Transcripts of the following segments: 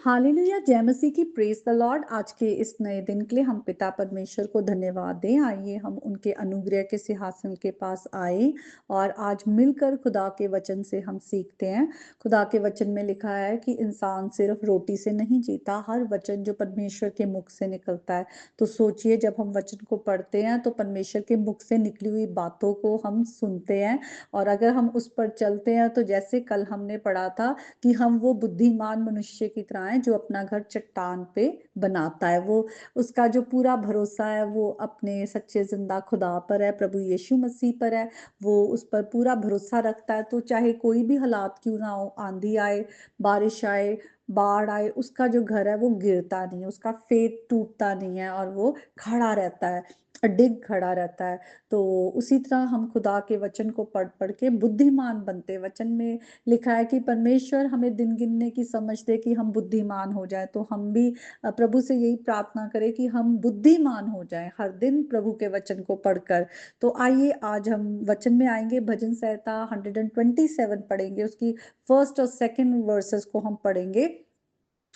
Hallelujah, जय मसीह की, praise the Lord. आज के इस नए दिन के लिए हम पिता परमेश्वर को धन्यवाद दें। आइए हम उनके अनुग्रह के सिंहासन के पास आए और आज मिलकर खुदा के वचन से हम सीखते हैं। खुदा के वचन में लिखा है कि इंसान सिर्फ रोटी से नहीं जीता, हर वचन जो परमेश्वर के मुख से निकलता है। तो सोचिए, जब हम वचन को पढ़ते हैं तो परमेश्वर के मुख से निकली हुई बातों को हम सुनते हैं, और अगर हम उस पर चलते हैं तो जैसे कल हमने पढ़ा था कि हम वो बुद्धिमान मनुष्य की तरह हैं जो अपना घर चट्टान पे बनाता है। वो उसका जो पूरा भरोसा है वो अपने सच्चे जिंदा खुदा पर है, प्रभु यीशु मसीह पर है। वो उस पर पूरा भरोसा रखता है, तो चाहे कोई भी हालात क्यों ना हो, आंधी आए, बारिश आए, बाढ़ आए, उसका जो घर है वो गिरता नहीं है, उसका फेट टूटता नहीं है और वो खड़ा रहता है, अडिग खड़ा रहता है। तो उसी तरह हम खुदा के वचन को पढ़ पढ़ के बुद्धिमान बनते हैं। वचन में लिखा है कि परमेश्वर हमें दिन गिनने की समझ दे कि हम बुद्धिमान हो जाए। तो हम भी प्रभु से यही प्रार्थना करें कि हम बुद्धिमान हो जाएं हर दिन प्रभु के वचन को पढ़कर। तो आइए आज हम वचन में आएंगे। भजन संहिता 127 पढ़ेंगे, उसकी फर्स्ट और सेकंड वर्सेस को हम पढ़ेंगे।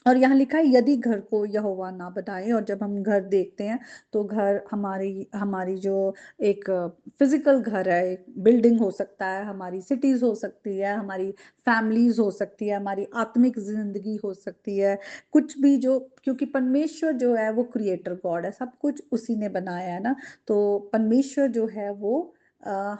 और यहाँ लिखा है, यदि घर को यहोवा ना बनाए। और जब हम घर देखते हैं तो घर हमारी हमारी जो एक फिजिकल घर है, एक बिल्डिंग हो सकता है, हमारी सिटीज हो सकती है, हमारी फैमिलीज हो सकती है, हमारी आत्मिक जिंदगी हो सकती है, कुछ भी जो, क्योंकि परमेश्वर जो है वो क्रिएटर गॉड है, सब कुछ उसी ने बनाया है ना। तो परमेश्वर जो है वो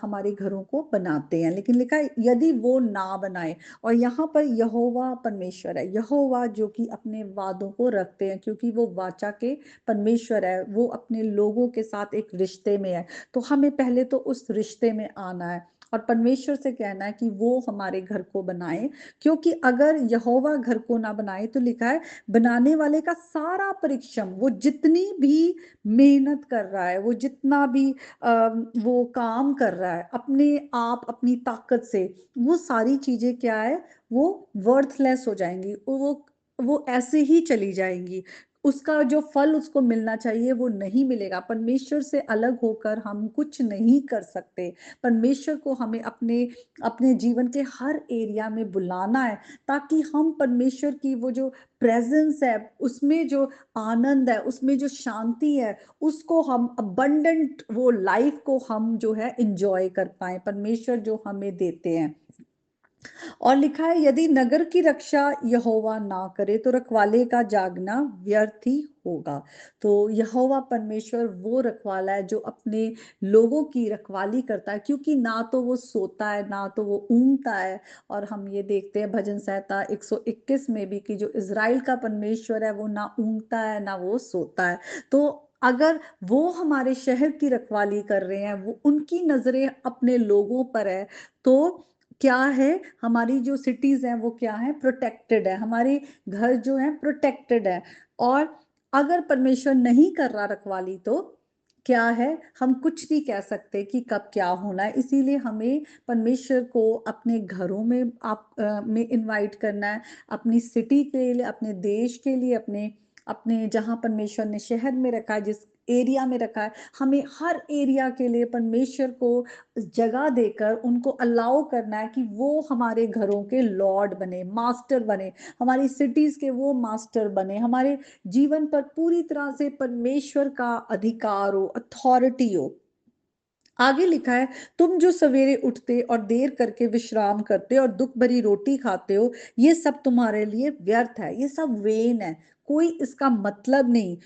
हमारे घरों को बनाते हैं। लेकिन लिखा है यदि वो ना बनाए। और यहाँ पर यहोवा परमेश्वर है, यहोवा जो कि अपने वादों को रखते हैं, क्योंकि वो वाचा के परमेश्वर है, वो अपने लोगों के साथ एक रिश्ते में है। तो हमें पहले तो उस रिश्ते में आना है और परमेश्वर से कहना है कि वो हमारे घर को बनाए। क्योंकि अगर यहोवा घर को ना बनाए तो लिखा है बनाने वाले का सारा परिश्रम, वो जितनी भी मेहनत कर रहा है, वो जितना भी वो काम कर रहा है अपने आप अपनी ताकत से, वो सारी चीजें क्या है, वो वर्थलेस हो जाएंगी, वो ऐसे ही चली जाएंगी। उसका जो फल उसको मिलना चाहिए वो नहीं मिलेगा। परमेश्वर से अलग होकर हम कुछ नहीं कर सकते। परमेश्वर को हमें अपने अपने जीवन के हर एरिया में बुलाना है, ताकि हम परमेश्वर की वो जो प्रेजेंस है, उसमें जो आनंद है, उसमें जो शांति है, उसको हम अबंडेंट वो लाइफ को हम जो है इंजॉय कर पाए, परमेश्वर जो हमें देते हैं। और लिखा है यदि नगर की रक्षा यहोवा ना करे तो रखवाले का जागना व्यर्थ ही होगा। तो यहोवा परमेश्वर वो रखवाला है जो अपने लोगों की रखवाली करता है, क्योंकि ना तो वो सोता है ना तो वो ऊँघता है। और हम ये देखते हैं भजन संहिता 121 में भी कि जो इज़राइल का परमेश्वर है वो ना ऊँघता है ना वो सोता है। तो अगर वो हमारे शहर की रखवाली कर रहे हैं, वो उनकी नजरें अपने लोगों पर है, तो क्या है, हमारी जो सिटीज हैं वो क्या है, प्रोटेक्टेड है, हमारे घर जो है प्रोटेक्टेड है। और अगर परमेश्वर नहीं कर रहा रखवाली तो क्या है, हम कुछ नहीं कह सकते कि कब क्या होना है। इसीलिए हमें परमेश्वर को अपने घरों में में इनवाइट करना है, अपनी सिटी के लिए, अपने देश के लिए, अपने अपने जहां परमेश्वर ने शहर में रखा है, जिस एरिया में रखा है, हमें हर एरिया के लिए परमेश्वर को जगह देकर उनको अलाउ करना है कि वो हमारे घरों के लॉर्ड बने, मास्टर बने, हमारी सिटीज के वो मास्टर बने, हमारे जीवन पर पूरी तरह से परमेश्वर का अधिकार हो, अथॉरिटी हो। आगे लिखा है, तुम जो सवेरे उठते और देर करके विश्राम करते और दुख भरी रोटी खाते हो, ये सब तुम्हारे लिए व्यर्थ है, ये सब वेन है, कोई इसका मतलब नहीं।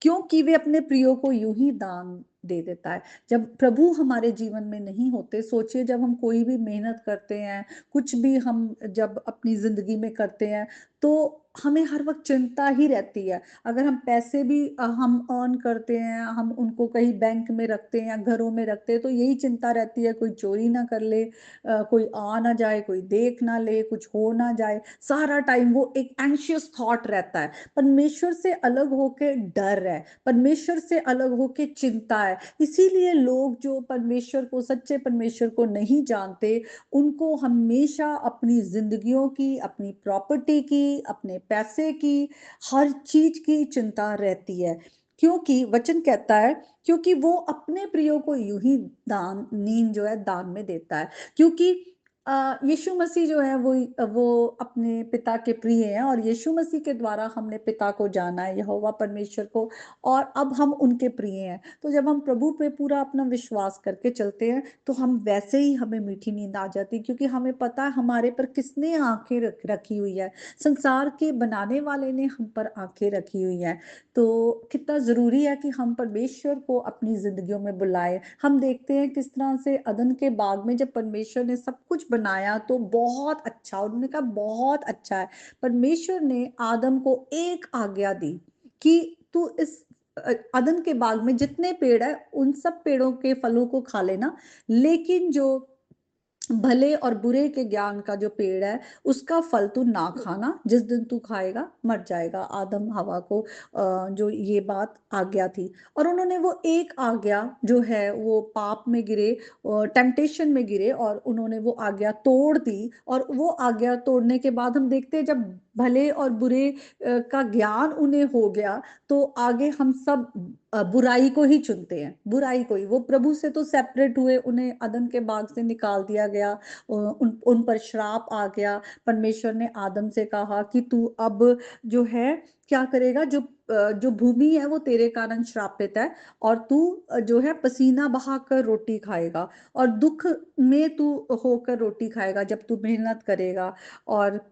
क्योंकि वे अपने प्रियो को यूं ही दान दे देता है। जब प्रभु हमारे जीवन में नहीं होते, सोचिए जब हम कोई भी मेहनत करते हैं, कुछ भी हम जब अपनी जिंदगी में करते हैं, तो हमें हर वक्त चिंता ही रहती है। अगर हम पैसे भी हम अर्न करते हैं, हम उनको कहीं बैंक में रखते हैं या घरों में रखते हैं, तो यही चिंता रहती है कोई चोरी ना कर ले, कोई आ ना जाए, कोई देख ना ले, कुछ हो ना जाए। सारा टाइम वो एक एंशियस थॉट रहता है। परमेश्वर से अलग होके डर है, परमेश्वर से अलग होके चिंता है। इसीलिए लोग जो परमेश्वर को, सच्चे परमेश्वर को नहीं जानते, उनको हमेशा अपनी जिंदगियों की, अपनी प्रॉपर्टी की, अपने पैसे की, हर चीज की चिंता रहती है। क्योंकि वचन कहता है, क्योंकि वो अपने प्रियो को यूं ही दान, नींद जो है दान में देता है। क्योंकि यीशु मसीह जो है वो अपने पिता के प्रिय हैं और यीशु मसीह के द्वारा हमने पिता को जाना है, यहोवा परमेश्वर को, और अब हम उनके प्रिय हैं। तो जब हम प्रभु पे पूरा अपना विश्वास करके चलते हैं, तो हम वैसे ही हमें मीठी नींद आ जाती है, क्योंकि हमें पता है हमारे पर किसने आँखें रखी हुई है। संसार के बनाने वाले ने हम पर आँखें रखी हुई हैं। तो कितना ज़रूरी है कि हम परमेश्वर को अपनी ज़िंदगियों में बुलाएँ। हम देखते हैं किस तरह से अदन के बाग में जब परमेश्वर ने सब कुछ बनाया तो बहुत अच्छा, उन्होंने कहा बहुत अच्छा है। परमेश्वर ने आदम को एक आज्ञा दी कि तू इस अदन के बाग में जितने पेड़ है उन सब पेड़ों के फलों को खा लेना, लेकिन जो भले और बुरे के ज्ञान का जो पेड़ है उसका फल तू ना खाना, जिस दिन तू खाएगा मर जाएगा। आदम हवा को जो ये बात आज्ञा थी, और उन्होंने वो एक आज्ञा जो है वो पाप में गिरे, टेम्पटेशन में गिरे, और उन्होंने वो आज्ञा तोड़ दी। और वो आज्ञा तोड़ने के बाद हम देखते हैं जब भले और बुरे का ज्ञान उन्हें हो गया, तो आगे हम सब बुराई को ही चुनते हैं, बुराई को ही। वो प्रभु से तो सेपरेट हुए, उन्हें अदन के बाग से निकाल दिया गया, उन पर श्राप आ गया। परमेश्वर ने आदम से कहा कि तू अब जो है क्या करेगा, जो भूमि है वो तेरे कारण श्रापित है, और तू जो है पसीना बहाकर रोटी खाएगा, और दुख में तू होकर रोटी खाएगा जब तू मेहनत करेगा। और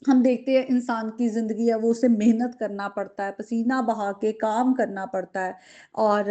हम देखते हैं इंसान की ज़िंदगी है वो उसे मेहनत करना पड़ता है, पसीना बहा के काम करना पड़ता है। और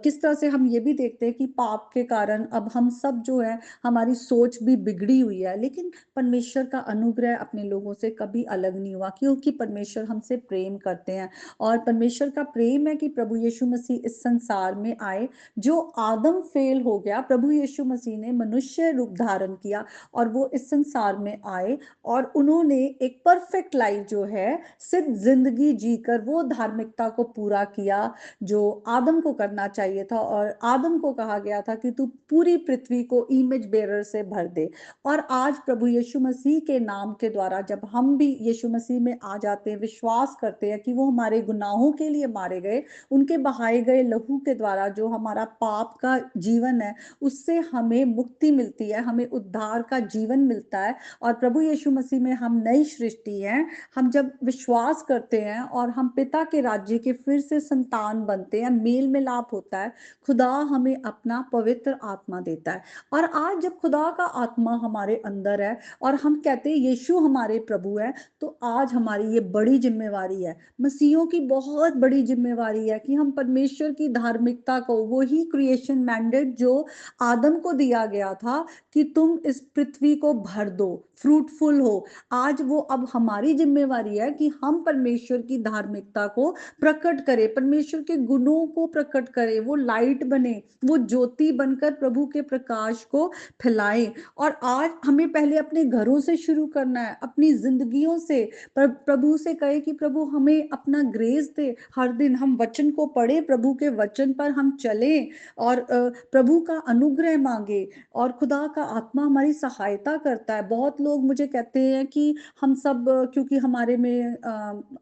किस तरह से हम ये भी देखते हैं कि पाप के कारण अब हम सब जो है हमारी सोच भी बिगड़ी हुई है, लेकिन परमेश्वर का अनुग्रह अपने लोगों से कभी अलग नहीं हुआ, क्योंकि परमेश्वर हमसे प्रेम करते हैं। और परमेश्वर का प्रेम है कि प्रभु यीशु मसीह इस संसार में आए। जो आदम फेल हो गया, प्रभु यीशु मसीह ने मनुष्य रूप धारण किया और वो इस संसार में आए, और उन्होंने एक परफेक्ट लाइफ जो है सिर्फ जिंदगी जीकर वो धार्मिकता को पूरा किया जो आदम को करना चाहिए था। और आदम को कहा गया था कि तू पूरी पृथ्वी को इमेज बेरर से भर दे। और आज प्रभु यीशु मसीह के नाम के द्वारा जब हम भी यीशु मसीह में आ जाते हैं, विश्वास करते हैं कि वो हमारे गुनाहों के लिए मारे गए, उनके बहाए गए लहू के द्वारा जो हमारा पाप का जीवन है उससे हमें मुक्ति मिलती है, हमें उद्धार का जीवन मिलता है, और प्रभु यीशु मसीह में हम नई सृष्टि हैं। हम जब विश्वास करते हैं और हम पिता के राज्य के फिर से संतान बनते हैं, मेल मिलाप होता है, खुदा हमें अपना पवित्र आत्मा देता है। और आज जब खुदा का आत्मा हमारे अंदर है और हम कहते हैं यीशु हमारे प्रभु है, तो आज हमारी ये बड़ी जिम्मेवारी है, मसीहों की बहुत बड़ी जिम्मेवारी है कि हम परमेश्वर की धार्मिकता को, वही क्रिएशन मैंडेट जो आदम को दिया गया था कि तुम इस पृथ्वी को भर दो, फ्रूटफुल हो, आज वो अब हमारी जिम्मेवारी है कि हम परमेश्वर की धार्मिकता को प्रकट करें, परमेश्वर के गुणों को प्रकट करें, वो लाइट बने, वो ज्योति बनकर प्रभु के प्रकाश को फैलाएं। और आज हमें पहले अपने घरों से शुरू करना है, अपनी जिंदगियों से। पर प्रभु से कहे कि प्रभु हमें अपना ग्रेस दे, हर दिन हम वचन को पढ़े, प्रभु के वचन पर हम चलें, और प्रभु का अनुग्रह मांगे, और खुदा का आत्मा हमारी सहायता करता है। बहुत लोग मुझे कहते हैं कि हम सब क्योंकि हमारे में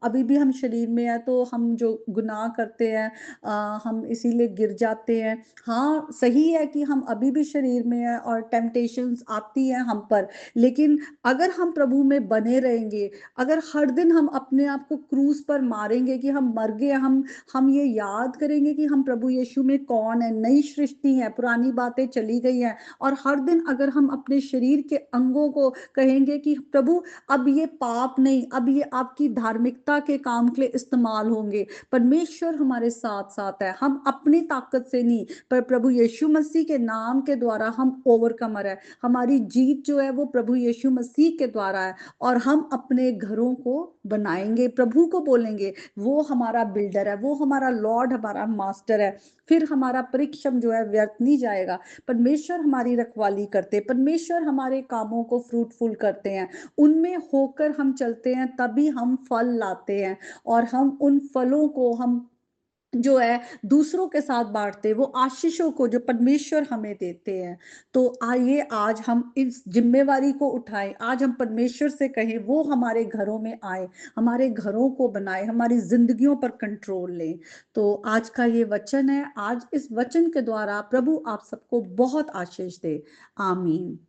अभी भी हम शरीर में है, तो हम जो गुनाह करते हैं हम इसीलिए गिर जाते हैं। हाँ, सही है कि हम अभी भी शरीर में है और टेम्पटेशंस आती हैं हम पर, लेकिन अगर हम प्रभु में बने रहेंगे, अगर हर दिन हम अपने आप को क्रूस पर मारेंगे कि हम मर गए, हम ये याद करेंगे कि हम प्रभु यीशु में कौन है, नई सृष्टि है, पुरानी बातें चली गई हैं, और हर दिन अगर हम अपने शरीर के अंगों को कहेंगे कि प्रभु अब ये पाप नहीं, अब ये आपकी धार्मिकता के काम के लिए इस्तेमाल होंगे, परमेश्वर हमारे साथ साथ है, हम अपनी ताकत से नहीं पर प्रभु यीशु मसीह के नाम के द्वारा हम ओवरकमर है, हमारी जीत जो है वो प्रभु यीशु मसीह के द्वारा है। और हम अपने घरों को बनाएंगे, प्रभु को बोलेंगे वो हमारा बिल्डर है, वो हमारा लॉर्ड, हमारा मास्टर है, फिर हमारा परिश्रम जो है व्यर्थ नहीं जाएगा। परमेश्वर हमारी रखवाली करते, परमेश्वर हमारे कामों को फ्रूटफुल करते हैं, उनमें होकर हम चलते हैं, तभी हम फल लाते हैं, और हम उन फलों को हम जो है दूसरों के साथ बांटते, वो आशीषों को जो परमेश्वर हमें देते हैं। तो आइए आज हम इस जिम्मेवारी को उठाएं, आज हम परमेश्वर से कहें वो हमारे घरों में आए, हमारे घरों को बनाए, हमारी जिंदगियों पर कंट्रोल लें। तो आज का ये वचन है, आज इस वचन के द्वारा प्रभु आप सबको बहुत आशीष दे। आमीन।